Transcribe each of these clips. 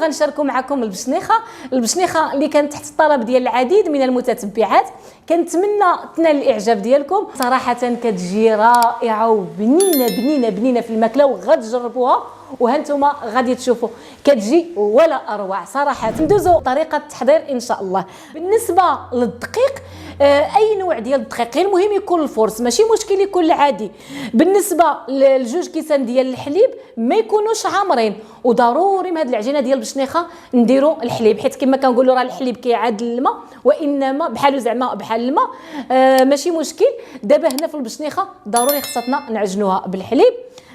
غنشاركوا معكم البشنيخه اللي كانت تحت الطلب ديال العديد من المتتبعات. كنتمنى تنال الاعجاب ديالكم. صراحه كتجي رائعه وبنينه بنينه بنينه في الماكله، وغتجربوها وهانتوما غادي تشوفوا كتجي ولا اروع. صراحه ندوزو طريقه التحضير ان شاء الله. بالنسبه للدقيق، اي نوع ديال الدقيق، المهم يكون الفورس، ماشي مشكل يكون العادي. بالنسبه للجوج كيسان ديال الحليب ما يكونوش عامرين، وضروري من هذه العجينه ديال البشنيخه نديروا الحليب، حيت كما كنقولوا راه الحليب كيعادل الماء، وانما بحالو زعما بحال الماء. ماشي مشكل. دابا هنا في البشنيخه ضروري خصنا نعجنوها بالحليب.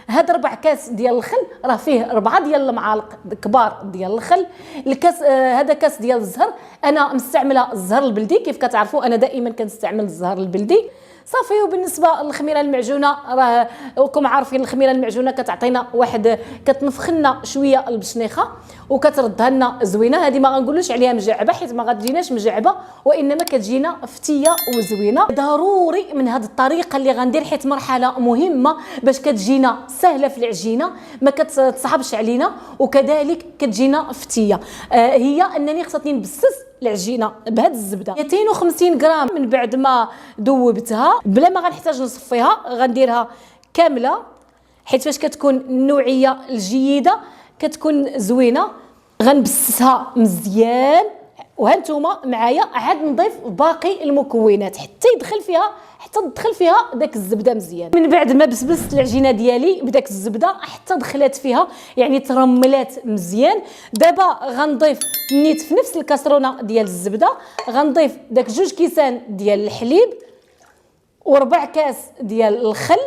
هاد 4 كاس ديال الخل راه فيه 4 ديال المعالق كبار ديال الخل. الكاس هذا كاس ديال الزهر، انا مستعمله الزهر البلدي. كيف كتعرفوا انا دائما كنستعمل الزهر البلدي. صافي. وبالنسبه للخميره المعجونه، راه راكم عارفين الخميره المعجونه كتعطينا واحد، كتنفخ لنا شويه البشنيخه وكتردها لنا زوينه. هذه ما غنقولوش عليها مجعبه حيت ما غتجيناش مجعبه، وانما كتجينا فتيه وزوينه. ضروري من هذه الطريقه اللي غندير، حيت مرحله مهمه باش كتجينا سهله في العجينه، ما كتصعبش علينا، وكذلك كتجينا فتيه. هي انني خصني نبسس العجينه بهاد الزبده 250 غرام. من بعد ما ذوبتها بلا ما غنحتاج نصفيها، غنديرها كامله، حيت فاش كتكون النوعيه الجيده كتكون زوينه. غنبسسها مزيان، وهانتوما معايا عاد نضيف باقي المكونات حتى تدخل فيها داك الزبده مزيان. من بعد ما بسبست العجينه ديالي بداك الزبده حتى دخلت فيها، يعني ترملات مزيان. دابا غنضيف نيت في نفس الكاسرونه ديال الزبده، غنضيف داك 2 كيسان ديال الحليب، و4 كاس ديال الخل،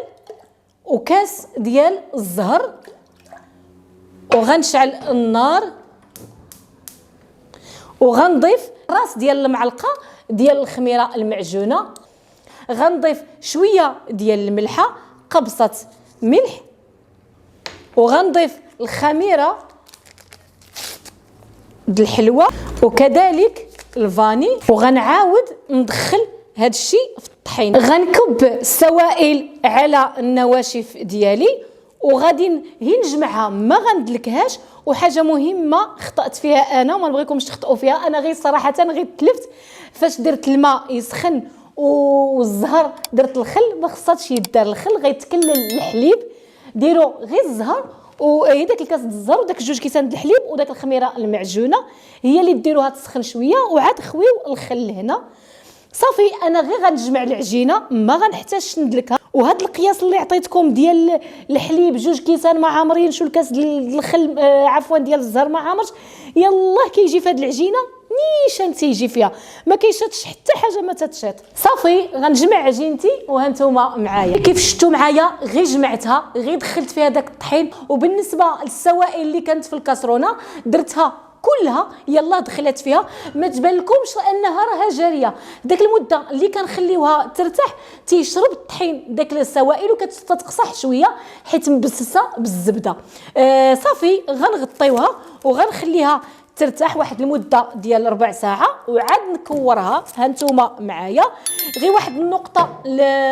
وكاس ديال الزهر، وغنشعل النار، وغنضيف راس ديال المعلقه ديال الخميره المعجونه. غنضيف شويه ديال الملحه، قبصه ملح، وغنضيف الخميره د الحلوه وكذلك الفاني، وغنعاود ندخل هذا الشيء في الطحين. غنكب السوائل على النواشف ديالي وغادي نجمعها، ما غندلكهاش. وحاجه مهمه خطأت فيها انا وما نبغيكمش تخطئوا فيها، انا غير صراحه غير تلفت فاش درت الماء يسخن والزهر درت الخل. ما خصاتش يدار الخل، غيتكلل الحليب. ديروا غير الزهر وداك الكاس د الزهر وداك 2 كيسان د الحليب وداك الخميره المعجونه هي اللي ديروها تسخن شويه، وعاد خويو الخل هنا. صافي. انا غير غنجمع العجينه، ما غنحتاجش ندلكها. وهذا القياس اللي عطيتكم ديال الحليب 2 كيسان ما عامرينش، والكاس ديال الخل عفوا ديال الزهر ما عامرش، يلاه كيجي في هذه العجينه نيشان تيجي فيها، ما كيشاتش حتى حاجه ما تتشات. صافي. غنجمع عجينتي وهانتوما معايا كيف شفتوا معايا، غير جمعتها، غير دخلت فيها داك الطحين. وبالنسبه للسوائل اللي كانت في الكاسرونه درتها كلها، يلا دخلت فيها. ما تبان لكمش انها راها جاريه. داك المده اللي كنخليوها ترتاح تيشرب الطحين داك السوائل وكتتقصح شويه حيت مبسسه بالزبده. صافي. غنغطيوها وغنخليها ترتاح واحد المده ديال 4 ساعه، وعاد نكورها. هانتوما معايا غير واحد النقطه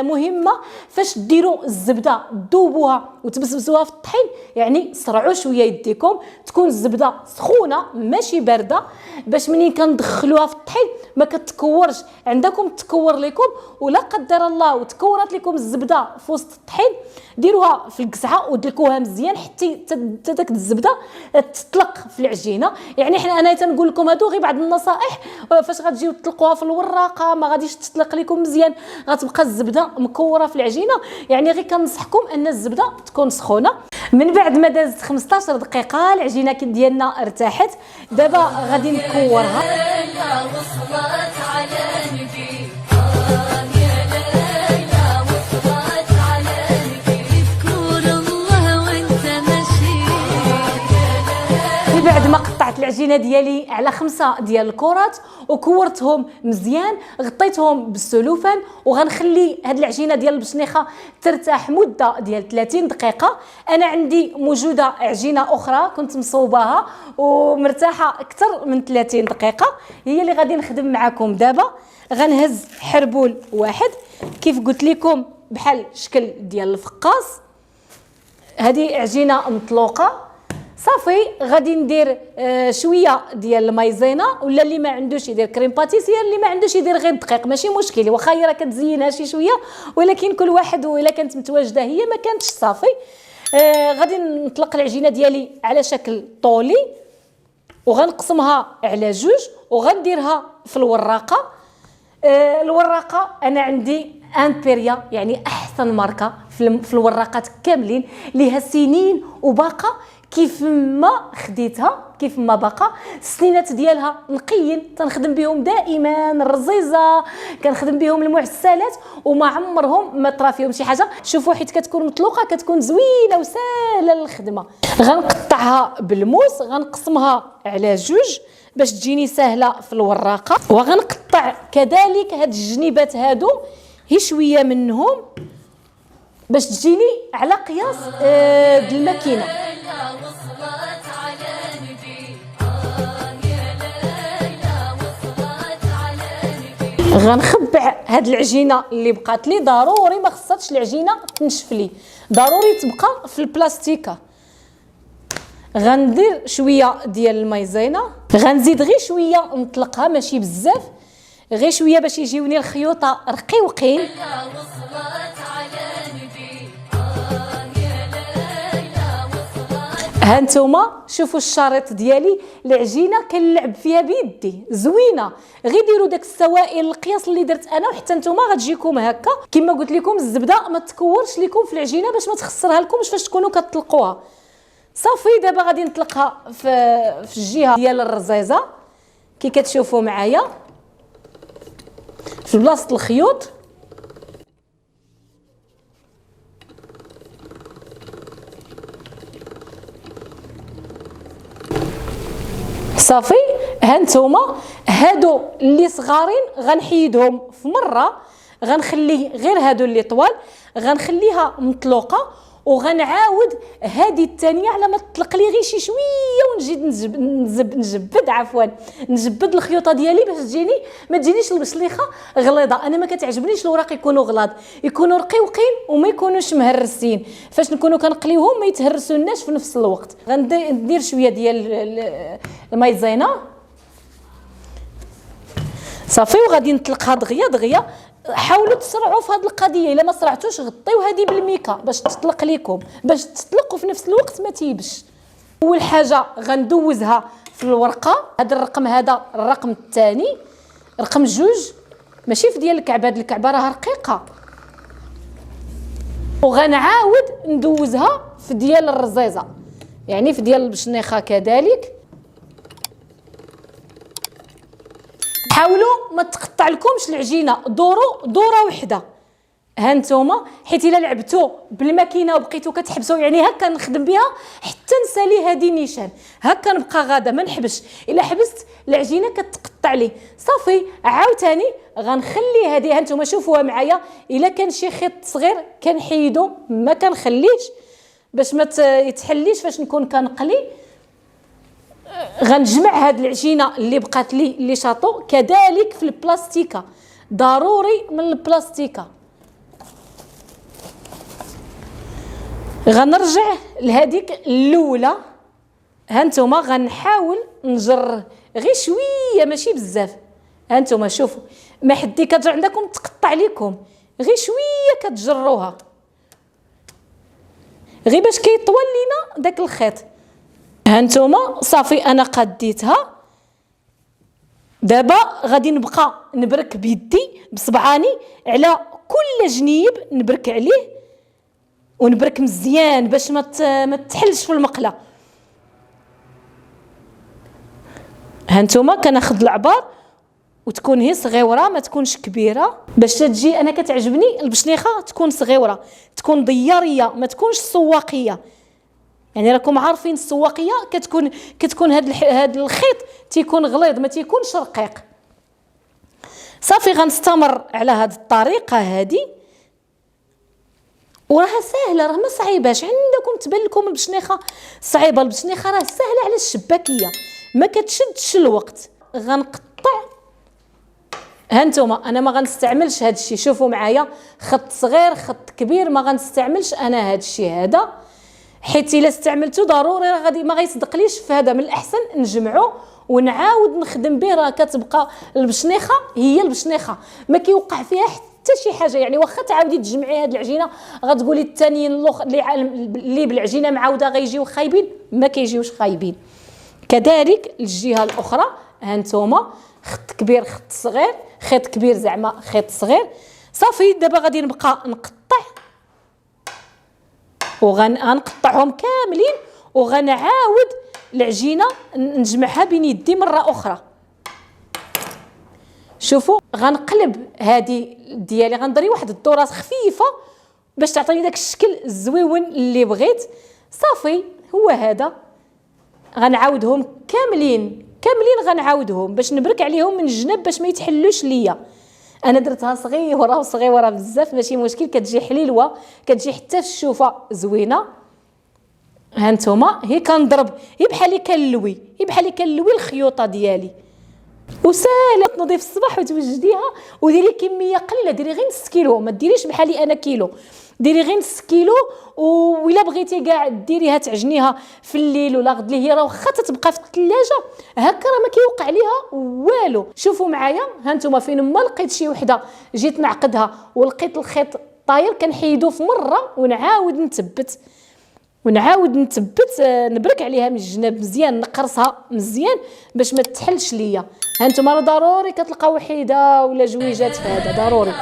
مهمه، فاش ديروا الزبده ذوبوها وتبسبسوها في الطحين، يعني سرعوا شويه يديكم، تكون الزبده سخونه ماشي بارده، باش منين كندخلوها في الطحين ما كتكورش عندكم، تكور لكم. ولا قدر الله وتكورات لكم الزبده في وسط الطحين، ديروها في القزعه ودلكوها مزيان حتى داك الزبده تطلق في العجينه. يعني انا تنقول لكم هادو غير بعض النصائح، فاش غتجيو تطلقوها في الوراقه ما غاديش تطلق لكم مزيان، غتبقى الزبده مكوره في العجينه. يعني غير كنصحكم ان الزبده تكون سخونه. من بعد ما دازت 15 دقيقه العجينه ديالنا ارتاحت. دابا غادي نكورها. بعد ما قطعت العجينه ديالي على 5 ديال الكرات وكورتهم مزيان، غطيتهم بالسلوفان، وغنخلي هاد العجينه ديال البشنيخه ترتاح مده ديال 30 دقيقه. انا عندي موجوده عجينه اخرى كنت مصوباها ومرتاحه اكثر من 30 دقيقه، هي اللي غادي نخدم معكم دابا. غنهز حربول واحد كيف قلت لكم بحال شكل ديال الفقاص. هذه عجينه مطلوقه، صافي غادي ندير شويه ديال المايزينا، ولا اللي ما عندوش يدير كريم باتيسير، اللي ما عندوش يدير غير دقيق ماشي مشكل، واخا هي راه كتزينها شي شويه، ولكن كل واحد والا كانت متواجده هي ما كانتش صافي. غادي نطلق العجينه ديالي على شكل طولي وغنقسمها على جوج وغنديرها في الوراقه. الوراقه انا عندي امبيريا، يعني احسن ماركه في الوراقات كاملين، ليها سنين وباقه كيف ما خديتها كيف ما باقا. السنينات ديالها نقيين تنخدم بهم دائما، الرزيزه كنخدم بهم المعسلات، وما عمرهم ما طرا فيهم شي حاجه. شوفوا حيت كتكون مطلوقه كتكون زوينه وسهله للخدمه. غنقطعها بالموس، غنقسمها على جوج باش تجيني سهله في الوراقه، وغنقطع كذلك هاد الجنيبات هادو هي شويه منهم باش تجيني على قياس الماكينه. غنخبع هاد العجينه اللي بقات لي، ضروري ما خصهاش العجينه تنشف لي، ضروري تبقى في البلاستيكه. غندير شويه ديال المايزينا، غنزيد غير شويه نطلقها ماشي بزاف، غير شويه باش يجيوني الخيوطه رقيقين. هانتوما شوفوا الشريط ديالي، العجينه كنلعب فيها بيدي زوينه. غير ديروا داك السوائل القياس اللي درت انا، وحتى نتوما غتجيكم هكا. كما قلت لكم الزبده ما تكورش لكم في العجينه باش ما تخسرها لكمش فاش تكونوا كتطلقوها. صافي دابا غادي نطلقها في الجهه ديال الرزيزه كي كتشوفوا معايا في بلاصه الخيوط. صافي هانتوما هادو اللي صغارين غنحيدهم في مره، غنخليه غير هادو اللي طوال غنخليها مطلوقه، وغنعاود هذه الثانيه على ما تطلق لي غير شي شويه، ونجي نجبد الخيوطه ديالي باش تجيني ما تجينيش البشليخه غليظه. انا ما كتعجبنيش الوراق يكونوا غلاظ، يكونوا رقيقين وما يكونوش مهرسين، فاش نكونوا كنقليوهم ما يتهرسوناش في نفس الوقت. غندير شويه ديال المايزينا صافي، وغادي نطلقها دغيا دغيا. حاولوا تسرعوا في هذه القضيه، الا ما سرعتوش غطيو هذه بالميكا باش تطلق لكم، باش تطلق وفي نفس الوقت ما تيبش. اول حاجه غندوزها في الورقه. هذا الرقم، هذا الرقم الثاني، رقم جوج ماشي في ديال الكعبه، هذه الكعبه راها رقيقه. وغنعاود ندوزها في ديال الرزيزه، يعني في ديال البشنيخه كذلك. حاولوا ما تقطع لكمش العجينه، دوروا دوره وحده. هانتوما حيت الا لعبتوا بالماكينه وبقيتوا كتحبسوا، يعني هكا نخدم بها حتى نسالي هذه نيشان، هكا نبقى غاده ما نحبش. الا حبست العجينه كتقطع لي. صافي عاوتاني غنخلي هذه، هانتوما شوفوها معايا، الا كان شي خيط صغير كنحيدو ما كنخليش باش ما يتحليش فاش نكون كنقلي. غنجمع هاد العجينه اللي بقات لي اللي شاطو كذلك في البلاستيكه، ضروري من البلاستيكه. غنرجع لهذيك الاولى. هانتوما غنحاول نجر غير شويه ماشي بزاف. هانتوما شوفوا ما حدي كتجر عندكم تقطع لكم، غير شويه كتجروها غير باش كيطول لينا داك الخيط. هانتوما صافي انا قديتها. دابا غادي نبقى نبرك بيدي بصبعاني على كل جنيب، نبرك عليه ونبرك مزيان باش ما تحلش في المقله. هانتوما كناخذ العبار وتكون هي صغيره ما تكونش كبيره، باش تجي انا كتعجبني البشنيخه تكون صغيره، تكون ضياريه ما تكونش سواقيه. يعني راكم عارفين السواقيه كتكون هاد الخيط تيكون غليظ ما تيكونش رقيق. صافي غنستمر على هاد الطريقه هادي، وراها سهله، راه ما صعيباش. عندكم تبان لكم البشنيخه صعيبه، البشنيخه راه سهله على الشباكيه ما كتشدش الوقت. غنقطع. هانتوما انا ما غنستعملش هاد الشيء، شوفوا معايا خط صغير خط كبير ما غنستعملش انا هاد الشيء هذا. حيت الا استعملته ضروري راه غادي ما غيصدقليش. فهذا من الاحسن نجمعو ونعاود نخدم به، راه كتبقى البشنيخه هي البشنيخه، ما كيوقع فيها حتى شي حاجه. يعني واخا تعاودي تجمعي هاد العجينه غتقولي الثانيين اللي بالعجينه معاوده غيجيو خايبين، ما كيجيوش خايبين. كذلك الجهه الاخرى هانتوما خط كبير خط صغير، خيط كبير زعما خيط صغير. صافي دابا غادي نبقى نقطع وغنقطعهم كاملين وغنعاود العجينه نجمعها بين يدي مره اخرى. شوفوا غنقلب هذه ديالي، غندري واحد الدورات خفيفه باش تعطيني داك الشكل الزويون اللي بغيت. صافي هو هذا غنعاودهم كاملين غنعاودهم باش نبرك عليهم من الجنب باش ما يتحلوش ليا. انا درتها صغيره وصغيره بزاف ماشي مشكل، كتجي حليلوه، كتجي حتى في الشوفه زوينه. هانتوما هي كنضرب، هي بحال كنلوي الخيوطه ديالي وساهله. تنوضي في الصباح وتوجديها وديري كميه قليله، ديري غير نص كيلو، ما ديريش بحالي انا كيلو، ديري غير نص كيلو. وإلا بغيتي كاع ديريها تعجنيها في الليل ولا غد ليه، راه واخا تتبقى في الثلاجه هكا راه ما كيوقع ليها والو. شوفوا معايا هانتوما فين ما لقيت شي وحده جيت نعقدها ولقيت الخيط طاير كنحيدو في مره ونعاود نثبت نبرك عليها من الجناب مزيان، نقرصها مزيان باش ما تحلش ليا. هانتوما راه ضروري كتلقاو وحيده ولا جويجات في هذا ضروري.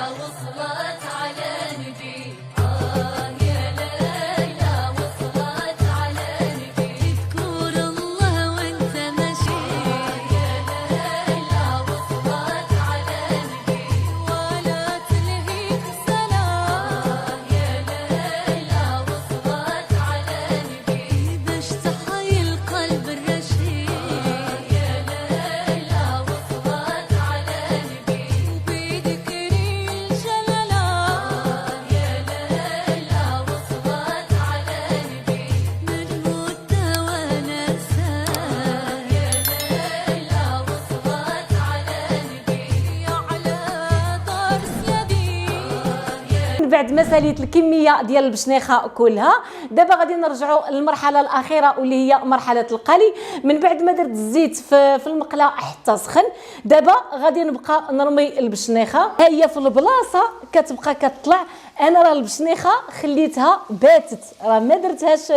بعد ما ساليت الكميه ديال البشنيخه كلها، دابا غادي نرجعوا للمرحله الاخيره واللي هي مرحله القلي. من بعد ما درت الزيت في المقله حتى سخن، دابا غادي نبقى نرمي البشنيخه. ها هي في البلاصه كتبقى كتطلع. انا راه البشنيخه خليتها باتت، راه ما درتهاش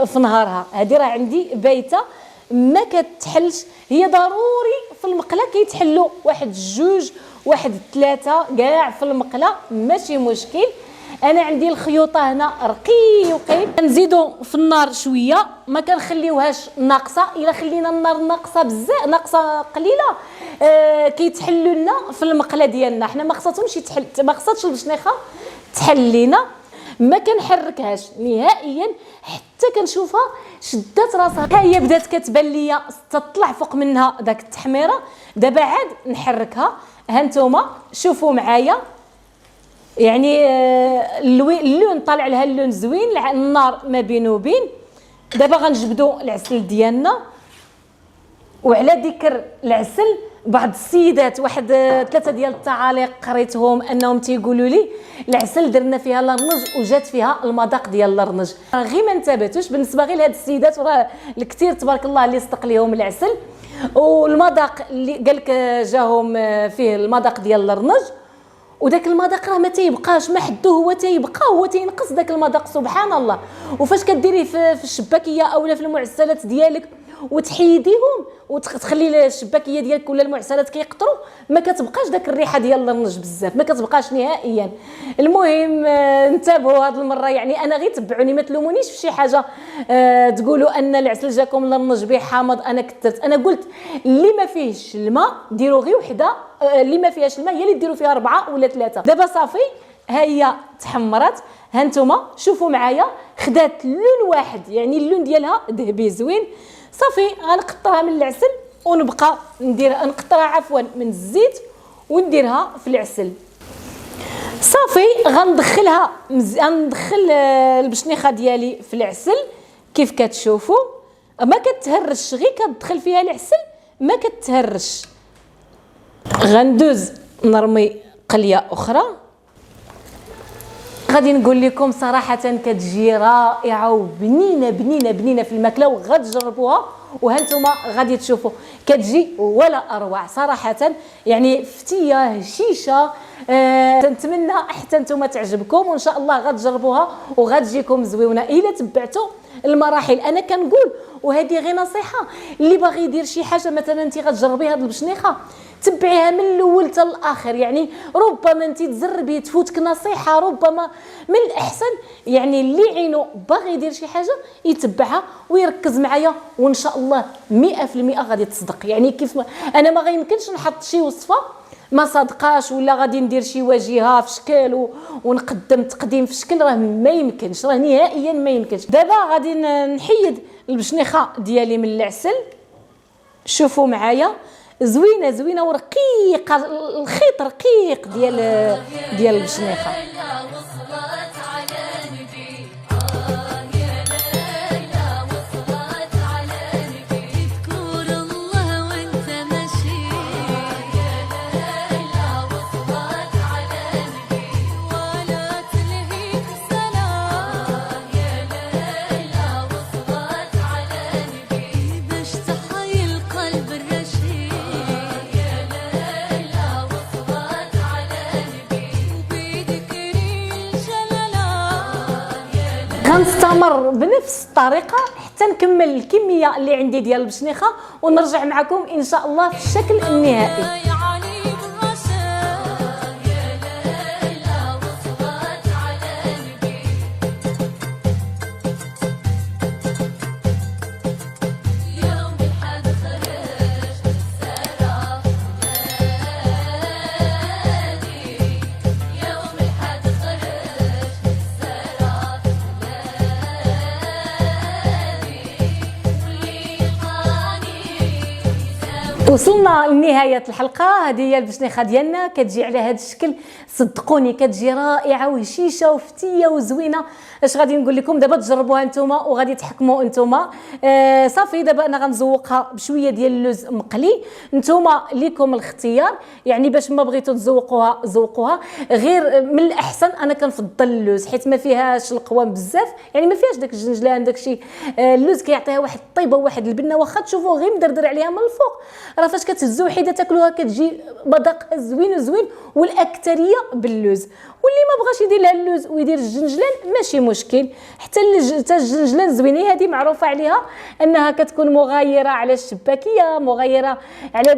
في نهارها، هذه راه عندي بايته ما كتحلش. هي ضروري في المقله كيتحلوا واحد جوج واحد ثلاثه كاع في المقله ماشي مشكل. انا عندي الخيوطه هنا رقيقين، نزيدوا في النار شويه، ما كنخليوهاش ناقصه. الا خلينا النار ناقصه بزاف ناقصه قليله كيتحلوا لنا في المقله ديالنا. حنا ما خصاتهمش يتحل، ما خصاتش البشنيخه تحل لينا. ما كنحركهاش نهائيا حتى كنشوفها شدات راسها. ها هي بدات كتبان ليا تطلع فوق منها داك التحميره. دابا عاد نحركها. هانتوما شوفوا معايا يعني اللون طالع لها اللون زوين، النار ما بين وبين. دابا غنجبدوا العسل ديالنا. وعلى ذكر العسل، بعض السيدات واحد 3 ديال التعاليق قريتهم انهم تيقولوا لي العسل درنا فيها لرنج وجات فيها المذاق ديال لرنج. غير ما انتبهتوش بالنسبه غير لهاد السيدات، وراه الكثير تبارك الله اللي صدق ليهم العسل والمذاق اللي قالك جاهم فيه المذاق ديال لرنج. وداك المذاق راه ما تيبقاش، ما حدو هو تيبقى، هو تينقص داك المذاق سبحان الله. وفاش كديريه في الشباكيه اولا في المعسلات ديالك وتحيديهم وتخلي الشباكيه ديالك ولا المعسلات كيقطروا، ما كتبقاش داك الريحه ديال لرنج بزاف، ما كتبقاش نهائيا. المهم انتبهوا هذه المره، يعني انا غير تبعوني ما تلومونيش في شي حاجه تقولوا ان العسل جاكم لرنج به حامض. انا كثرت، انا قلت اللي ما فيهش الماء ديروا غير وحده، اللي ما فيهاش الماء هي اللي ديروا فيها 4 ولا 3. دابا صافي ها هي تحمرت. هانتوما شوفوا معايا خدات لون واحد، يعني اللون ديالها ذهبي زوين. صافي غنقطرها من العسل ونبقى نقطرها عفوا من الزيت ونديرها في العسل. صافي غندخلها غندخل البشنيخه ديالي في العسل كيف كتشوفوا، ما كتهرش، غير كتدخل فيها العسل ما كتهرش. غندوز نرمي قليه اخرى. غادي نقول لكم صراحه كتجي رائعه وبنينه بنينه بنينه في الماكله، وغتجربوها وهانتوما غادي تشوفوا كتجي ولا اروع صراحه. يعني فتيه هشيشه. نتمنى حتى نتوما تعجبكم، وان شاء الله غتجربوها وغتجيكم زويونه الا تبعتوا المراحل. انا كنقول وهذه غير نصيحه، اللي باغي يدير شي حاجه مثلا انت غتجربي هذه البشنيخه تبعيها من الاول حتى الاخر. يعني ربما انت تجربي تفوتك نصيحه، ربما من الاحسن يعني اللي عينو باغي يدير شي حاجه يتبعها ويركز معايا، وان شاء الله 100% غادي تصدق. يعني كيف انا ما غيمكنش نحط شي وصفه ما صدقاش، ولا غادي ندير شي واجهه في شكل ونقدم تقديم في شكل، راه ما يمكنش، راه نهائيا ما يمكنش. دابا غادي نحيد البشنيخه ديالي من العسل، شوفوا معايا زوينه زوينه ورقيقه، الخيط رقيق ديال البشنيخه. غنستمر بنفس الطريقه حتى نكمل الكميه اللي عندي ديال البشنيخه، ونرجع معكم ان شاء الله في الشكل النهائي. وصلنا لنهايه الحلقه. هذه هي البشنيخه ديالنا، كتجي على هذا الشكل صدقوني كتجي رائعه وهشيشه وفتيه وزوينه. اش غادي نقول لكم، دابا تجربوها نتوما وغادي تحكموا نتوما. صافي دابا انا غنزوقها بشويه ديال اللوز مقلي، نتوما ليكم الاختيار. يعني باش ما بغيتوا تزوقوها زوقوها، غير من الاحسن انا كنفضل اللوز حيت ما فيهاش القوام بزاف، يعني ما فيهاش داك الجنجلان داكشي. اللوز كيعطيها واحد الطيبه وواحد البنه، واخا تشوفوه غير مدردر عليها من الفوق، راه فاش كتهزو وحده تاكلوها كتجي مذاق زوين زوين. والاكثريه باللوز، واللي ما بغاش يدير لها اللوز ويدير الجنجلان ماشي مشكل، حتى الجنجلان زوينه. هذه معروفه عليها انها كتكون مغايره على الشباكيه، مغايره على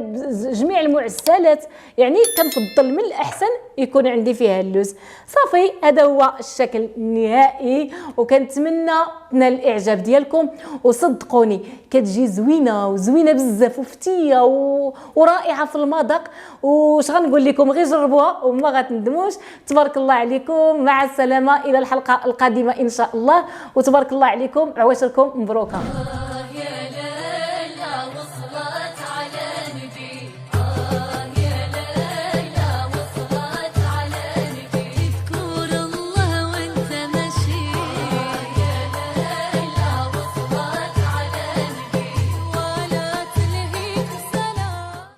جميع المعسلات. يعني كنفضل من الاحسن يكون عندي فيها اللوز. صافي هذا هو الشكل النهائي، وكنتمنى تنال الاعجاب ديالكم. وصدقوني كتجي زوينه وزوينه بزاف وفتيه ورائعه في المذاق. واش غنقول لكم، غير جربوها وما غتندموش. تبارك الله عليكم، مع السلامه الى الحلقه القادمه ان شاء الله. وتبارك الله عليكم، عواشركم مبروكه.